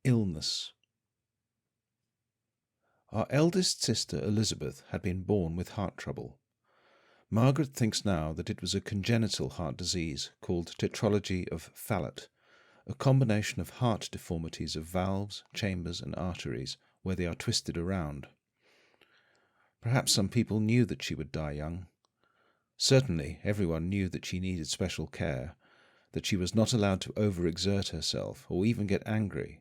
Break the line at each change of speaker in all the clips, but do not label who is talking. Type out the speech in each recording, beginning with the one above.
Illness. Our eldest sister Elizabeth had been born with heart trouble. Margaret thinks now that it was a congenital heart disease called tetralogy of Fallot, a combination of heart deformities of valves, chambers and arteries where they are twisted around. Perhaps some people knew that she would die young. Certainly everyone knew that she needed special care, that she was not allowed to overexert herself or even get angry,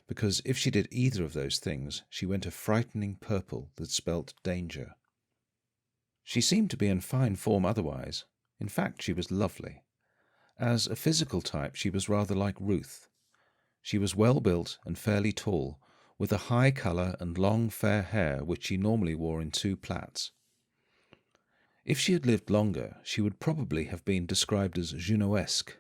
because if she did either of those things, she went a frightening purple that spelt danger. She seemed to be in fine form otherwise. In fact, she was lovely. As a physical type, she was rather like Ruth. She was well built and fairly tall, with a high colour and long fair hair which she normally wore in 2 plaits. If she had lived longer, she would probably have been described as Junotesque.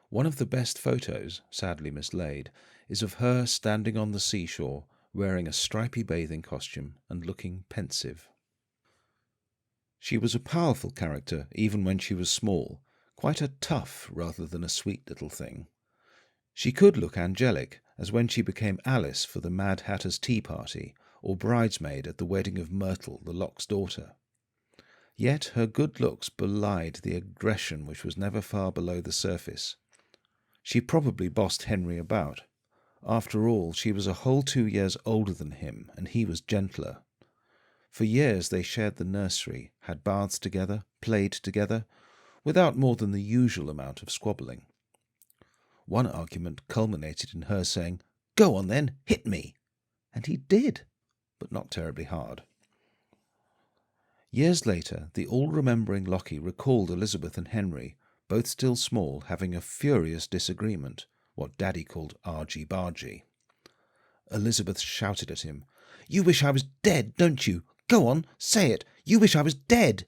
One of the best photos, sadly mislaid, is of her standing on the seashore, wearing a stripy bathing costume and looking pensive. She was a powerful character even when she was small, quite a tough rather than a sweet little thing. She could look angelic, as when she became Alice for the Mad Hatter's tea party, or bridesmaid at the wedding of Myrtle, the Lock's daughter. Yet her good looks belied the aggression which was never far below the surface. She probably bossed Henry about. After all, she was a whole 2 years older than him, and he was gentler. For years they shared the nursery, had baths together, played together, without more than the usual amount of squabbling. One argument culminated in her saying, "Go on then, hit me!" And he did, but not terribly hard. Years later, the all-remembering Lockie recalled Elizabeth and Henry, both still small, having a furious disagreement, what Daddy called argy-bargy. Elizabeth shouted at him, "You wish I was dead, don't you? Go on, say it. You wish I was dead."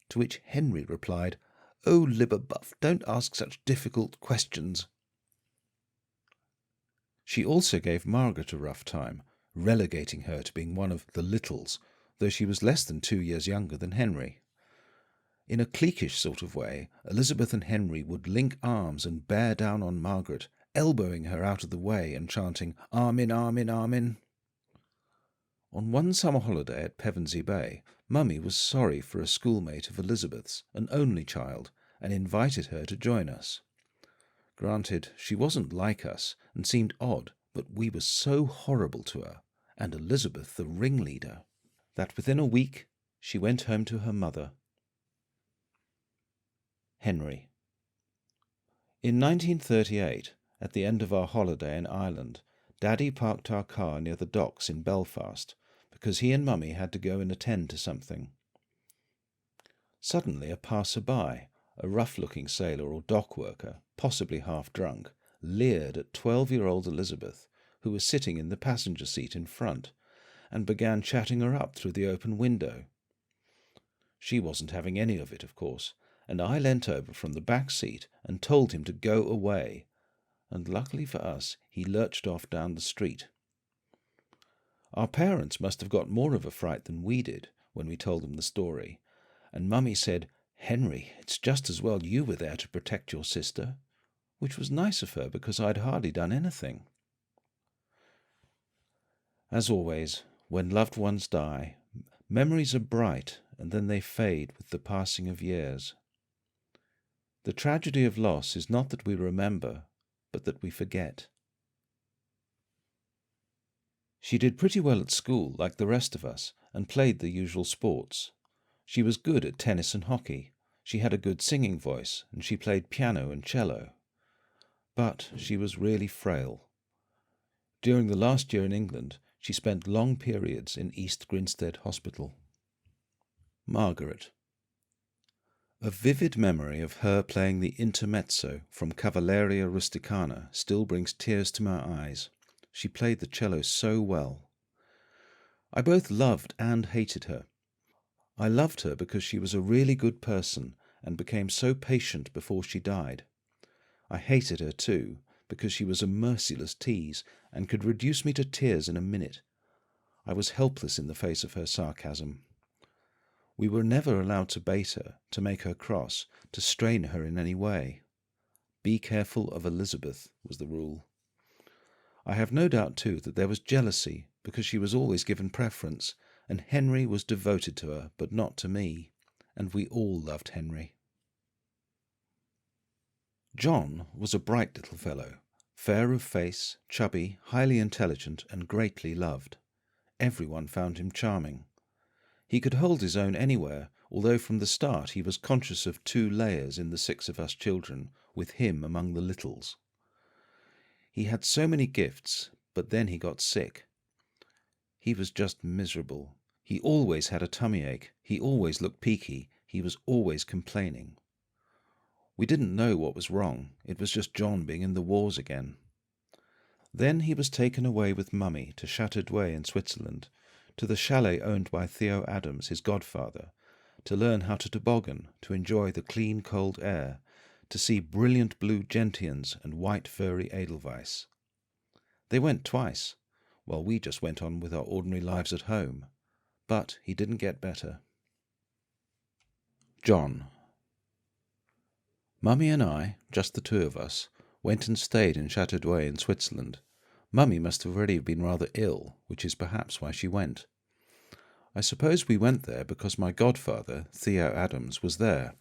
To which Henry replied, "Oh, Libberbuff, don't ask such difficult questions." She also gave Margaret a rough time, relegating her to being one of the littles, though she was less than 2 years younger than Henry. In a cliquish sort of way, Elizabeth and Henry would link arms and bear down on Margaret, elbowing her out of the way and chanting, "Arm in, arm in, arm in." On one summer holiday at Pevensey Bay, Mummy was sorry for a schoolmate of Elizabeth's, an only child, and invited her to join us. Granted, she wasn't like us, and seemed odd, but we were so horrible to her, and Elizabeth the ringleader, that within a week she went home to her mother. Henry. In 1938, at the end of our holiday in Ireland, Daddy parked our car near the docks in Belfast, because he and Mummy had to go and attend to something. Suddenly a passer-by, a rough-looking sailor or dock worker, possibly half drunk, leered at 12-year-old Elizabeth, who was sitting in the passenger seat in front, and began chatting her up through the open window. She wasn't having any of it, of course, and I leant over from the back seat and told him to go away, and luckily for us he lurched off down the street. Our parents must have got more of a fright than we did when we told them the story, and Mummy said, "Henry, it's just as well you were there to protect your sister," which was nice of her because I'd hardly done anything. As always, when loved ones die, memories are bright and then they fade with the passing of years. The tragedy of loss is not that we remember, but that we forget. She did pretty well at school, like the rest of us, and played the usual sports. She was good at tennis and hockey. She had a good singing voice, and she played piano and cello. But she was really frail. During the last year in England, she spent long periods in East Grinstead Hospital. Margaret. A vivid memory of her playing the intermezzo from Cavalleria Rusticana still brings tears to my eyes. She played the cello so well. I both loved and hated her. I loved her because she was a really good person and became so patient before she died. I hated her too, because she was a merciless tease and could reduce me to tears in a minute. I was helpless in the face of her sarcasm. We were never allowed to bait her, to make her cross, to strain her in any way. Be careful of Elizabeth was the rule. I have no doubt, too, that there was jealousy, because she was always given preference, and Henry was devoted to her, but not to me, and we all loved Henry. John was a bright little fellow, fair of face, chubby, highly intelligent, and greatly loved. Everyone found him charming. He could hold his own anywhere, although from the start he was conscious of 2 layers in the 6 of us children, with him among the littles. He had so many gifts, but then he got sick. He was just miserable. He always had a tummy ache. He always looked peaky. He was always complaining. We didn't know what was wrong. It was just John being in the wars again. Then he was taken away with Mummy to Châteaudoux in Switzerland, to the chalet owned by Theo Adams, his godfather, to learn how to toboggan, to enjoy the clean cold air, to see brilliant blue gentians and white furry edelweiss. They went twice, while we just went on with our ordinary lives at home. But he didn't get better. John. Mummy and I, just the 2 of us, went and stayed in Châteaudoux in Switzerland. Mummy must have already been rather ill, which is perhaps why she went. I suppose we went there because my godfather, Theo Adams, was there.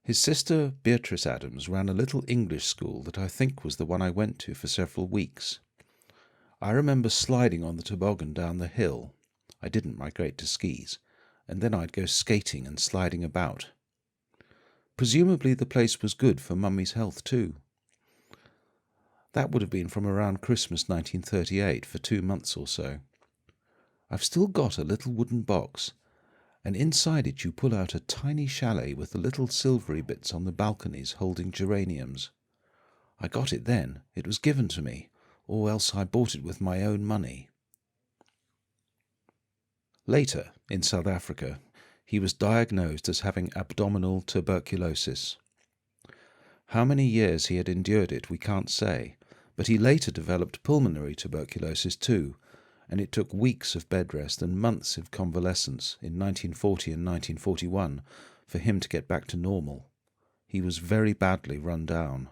His sister Beatrice Adams ran a little English school that I think was the one I went to for several weeks. I remember sliding on the toboggan down the hill. I didn't migrate to skis, and then I'd go skating and sliding about. Presumably the place was good for Mummy's health too. That would have been from around Christmas 1938 for 2 months or so. I've still got a little wooden box, and inside it you pull out a tiny chalet with the little silvery bits on the balconies holding geraniums. I got it then. It was given to me, or else I bought it with my own money. Later, in South Africa, he was diagnosed as having abdominal tuberculosis. How many years he had endured it we can't say, but he later developed pulmonary tuberculosis too, and it took weeks of bed rest and months of convalescence in 1940 and 1941 for him to get back to normal. He was very badly run down.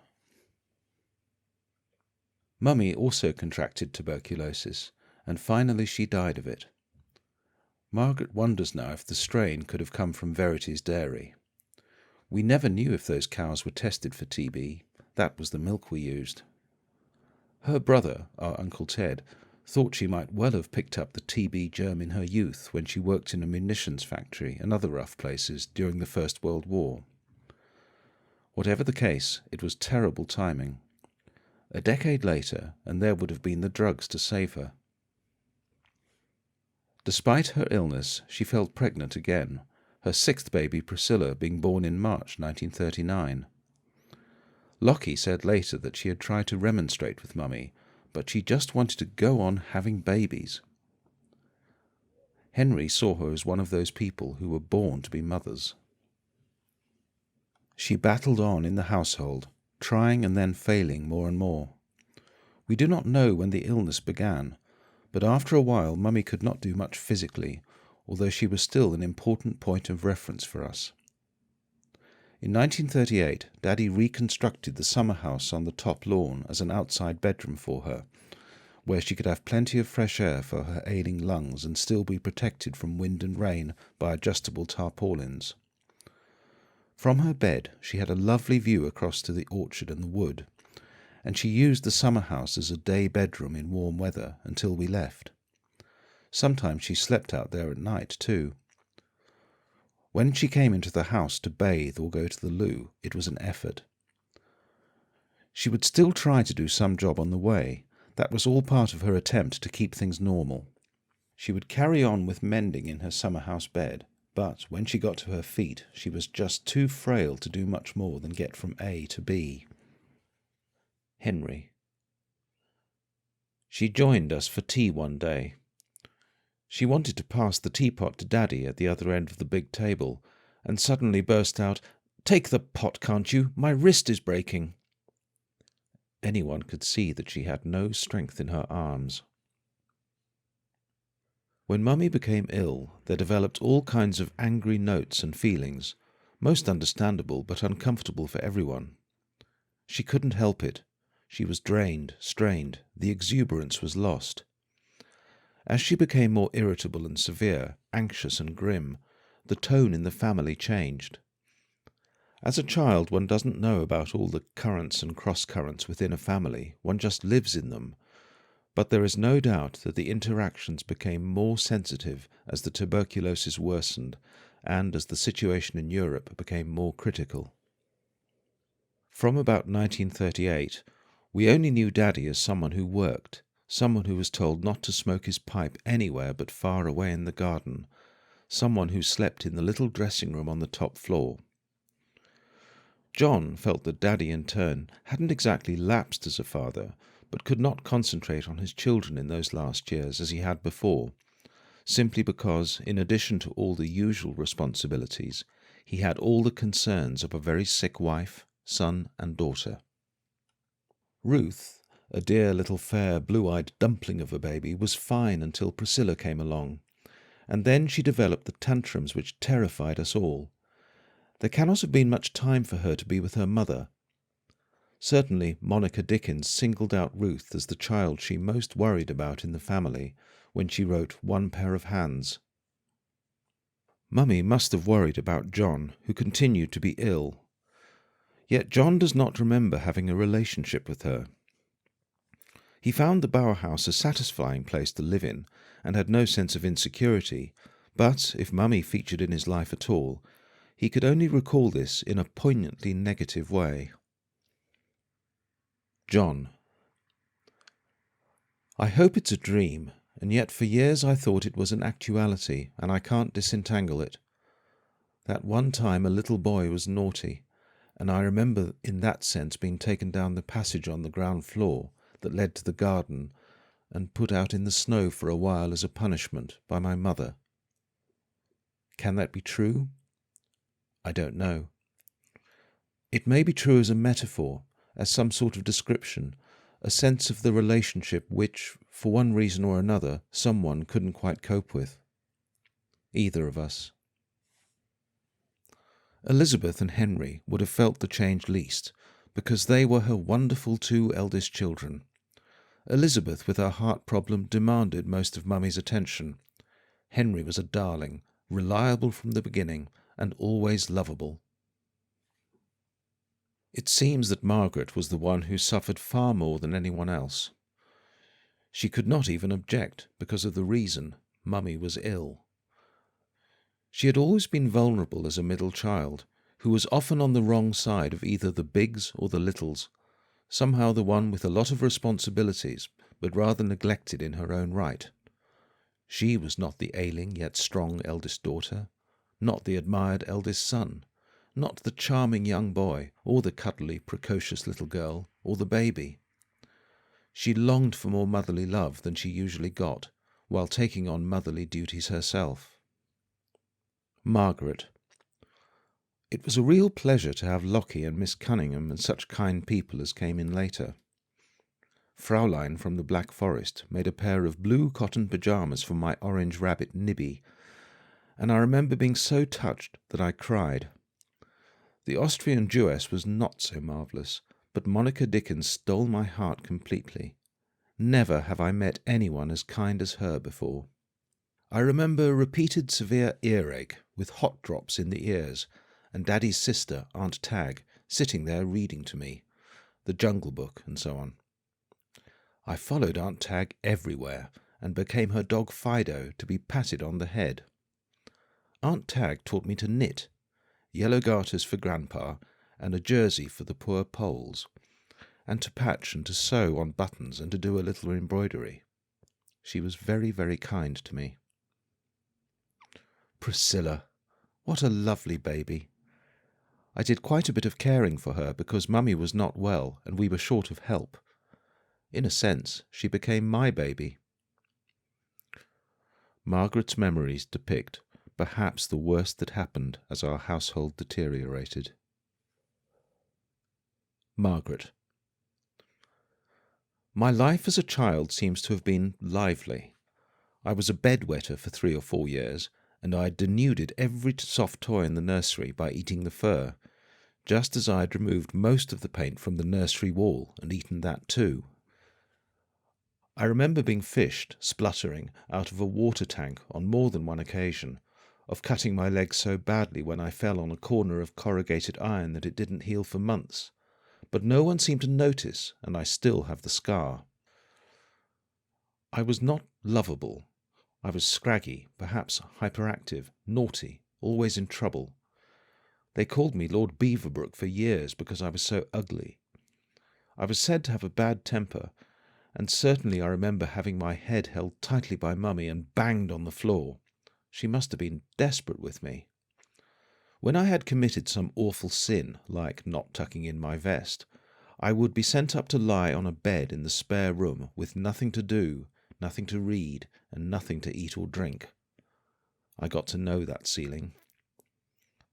Mummy also contracted tuberculosis, and finally she died of it. Margaret wonders now if the strain could have come from Verity's dairy. We never knew if those cows were tested for TB. That was the milk we used. Her brother, our Uncle Ted, thought she might well have picked up the TB germ in her youth when she worked in a munitions factory and other rough places during the First World War. Whatever the case, it was terrible timing. A decade later, and there would have been the drugs to save her. Despite her illness, she fell pregnant again, her 6th baby Priscilla being born in March 1939. Lockie said later that she had tried to remonstrate with Mummy, but she just wanted to go on having babies. Henry saw her as one of those people who were born to be mothers. She battled on in the household, trying and then failing more and more. We do not know when the illness began, but after a while Mummy could not do much physically, although she was still an important point of reference for us. In 1938, Daddy reconstructed the summer house on the top lawn as an outside bedroom for her, where she could have plenty of fresh air for her ailing lungs and still be protected from wind and rain by adjustable tarpaulins. From her bed she had a lovely view across to the orchard and the wood, and she used the summer house as a day bedroom in warm weather until we left. Sometimes she slept out there at night too. When she came into the house to bathe or go to the loo, it was an effort. She would still try to do some job on the way. That was all part of her attempt to keep things normal. She would carry on with mending in her summer house bed, but when she got to her feet, she was just too frail to do much more than get from A to B. Henry. She joined us for tea one day. She wanted to pass the teapot to Daddy at the other end of the big table, and suddenly burst out, "Take the pot, can't you? My wrist is breaking." Anyone could see that she had no strength in her arms. When Mummy became ill, there developed all kinds of angry notes and feelings, most understandable but uncomfortable for everyone. She couldn't help it. She was drained, strained, the exuberance was lost. As she became more irritable and severe, anxious and grim, the tone in the family changed. As a child, one doesn't know about all the currents and cross-currents within a family, one just lives in them. But there is no doubt that the interactions became more sensitive as the tuberculosis worsened and as the situation in Europe became more critical. From about 1938, we only knew Daddy as someone who worked, someone who was told not to smoke his pipe anywhere but far away in the garden, someone who slept in the little dressing room on the top floor. John felt that Daddy, in turn, hadn't exactly lapsed as a father, but could not concentrate on his children in those last years as he had before, simply because, in addition to all the usual responsibilities, he had all the concerns of a very sick wife, son and daughter. Ruth, a dear little fair blue-eyed dumpling of a baby, was fine until Priscilla came along, and then she developed the tantrums which terrified us all. There cannot have been much time for her to be with her mother. Certainly Monica Dickens singled out Ruth as the child she most worried about in the family when she wrote One Pair of Hands. Mummy must have worried about John, who continued to be ill. Yet John does not remember having a relationship with her. He found the Bower House a satisfying place to live in and had no sense of insecurity, but if Mummy featured in his life at all, he could only recall this in a poignantly negative way. John. I hope it's a dream, and yet for years I thought it was an actuality, and I can't disentangle it. That one time a little boy was naughty, and I remember in that sense being taken down the passage on the ground floor that led to the garden and put out in the snow for a while as a punishment by my mother. Can that be true? I don't know. It may be true as a metaphor, as some sort of description, a sense of the relationship which, for one reason or another, someone couldn't quite cope with. Either of us. Elizabeth and Henry would have felt the change least, because they were her wonderful two eldest children. Elizabeth, with her heart problem, demanded most of Mummy's attention. Henry was a darling, reliable from the beginning, and always lovable. It seems that Margaret was the one who suffered far more than anyone else. She could not even object because of the reason: Mummy was ill. She had always been vulnerable as a middle child, who was often on the wrong side of either the bigs or the littles, somehow the one with a lot of responsibilities, but rather neglected in her own right. She was not the ailing yet strong eldest daughter, not the admired eldest son, not the charming young boy, or the cuddly, precocious little girl, or the baby. She longed for more motherly love than she usually got, while taking on motherly duties herself. Margaret. It was a real pleasure to have Lockie and Miss Cunningham and such kind people as came in later. Fraulein from the Black Forest made a pair of blue cotton pyjamas for my orange rabbit Nibby, and I remember being so touched that I cried. The Austrian Jewess was not so marvellous, but Monica Dickens stole my heart completely. Never have I met anyone as kind as her before. I remember repeated severe earache, with hot drops in the ears, and Daddy's sister, Aunt Tag, sitting there reading to me, The Jungle Book, and so on. I followed Aunt Tag everywhere, and became her dog Fido, to be patted on the head. Aunt Tag taught me to knit, yellow garters for Grandpa, and a jersey for the poor Poles, and to patch and to sew on buttons and to do a little embroidery. She was very, very kind to me. Priscilla, what a lovely baby. I did quite a bit of caring for her because Mummy was not well and we were short of help. In a sense, she became my baby. Margaret's memories depict perhaps the worst that happened as our household deteriorated. Margaret. My life as a child seems to have been lively. I was a bedwetter for 3 or 4 years, and I denuded every soft toy in the nursery by eating the fur, just as I had removed most of the paint from the nursery wall and eaten that too. I remember being fished, spluttering, out of a water tank on more than one occasion, of cutting my leg so badly when I fell on a corner of corrugated iron that it didn't heal for months, but no one seemed to notice, and I still have the scar. I was not lovable. I was scraggy, perhaps hyperactive, naughty, always in trouble. They called me Lord Beaverbrook for years because I was so ugly. I was said to have a bad temper, and certainly I remember having my head held tightly by Mummy and banged on the floor. She must have been desperate with me. When I had committed some awful sin, like not tucking in my vest, I would be sent up to lie on a bed in the spare room with nothing to do, nothing to read, and nothing to eat or drink. I got to know that ceiling.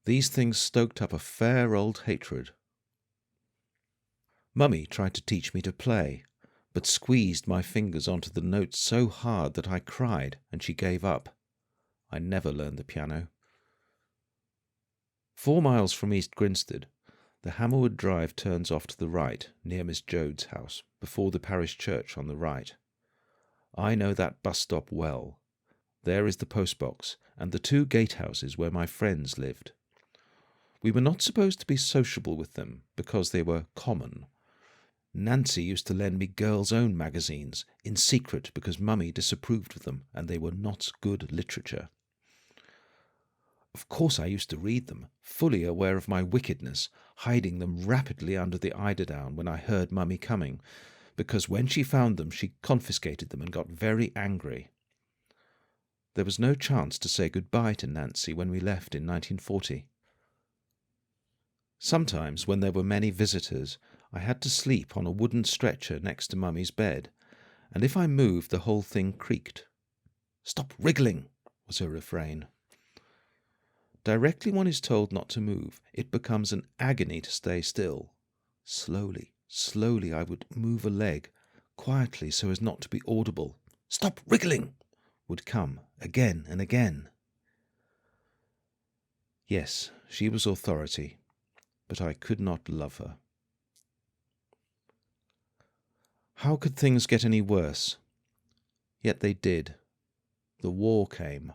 These things stoked up a fair old hatred. Mummy tried to teach me to play, but squeezed my fingers onto the notes so hard that I cried, and she gave up. I never learned the piano. 4 miles from East Grinstead, the Hammerwood Drive turns off to the right, near Miss Joad's house, before the parish church on the right. I know that bus stop well. There is the postbox, and the 2 gatehouses where my friends lived. We were not supposed to be sociable with them, because they were common. Nancy used to lend me Girls' Own magazines, in secret because Mummy disapproved of them, and they were not good literature. Of course I used to read them, fully aware of my wickedness, hiding them rapidly under the eiderdown when I heard Mummy coming, because when she found them she confiscated them and got very angry. There was no chance to say goodbye to Nancy when we left in 1940. Sometimes, when there were many visitors, I had to sleep on a wooden stretcher next to Mummy's bed, and if I moved the whole thing creaked. "Stop wriggling," was her refrain. Directly one is told not to move, it becomes an agony to stay still. Slowly, slowly I would move a leg, quietly so as not to be audible. "Stop wriggling!" would come again and again. Yes, she was authority, but I could not love her. How could things get any worse? Yet they did. The war came.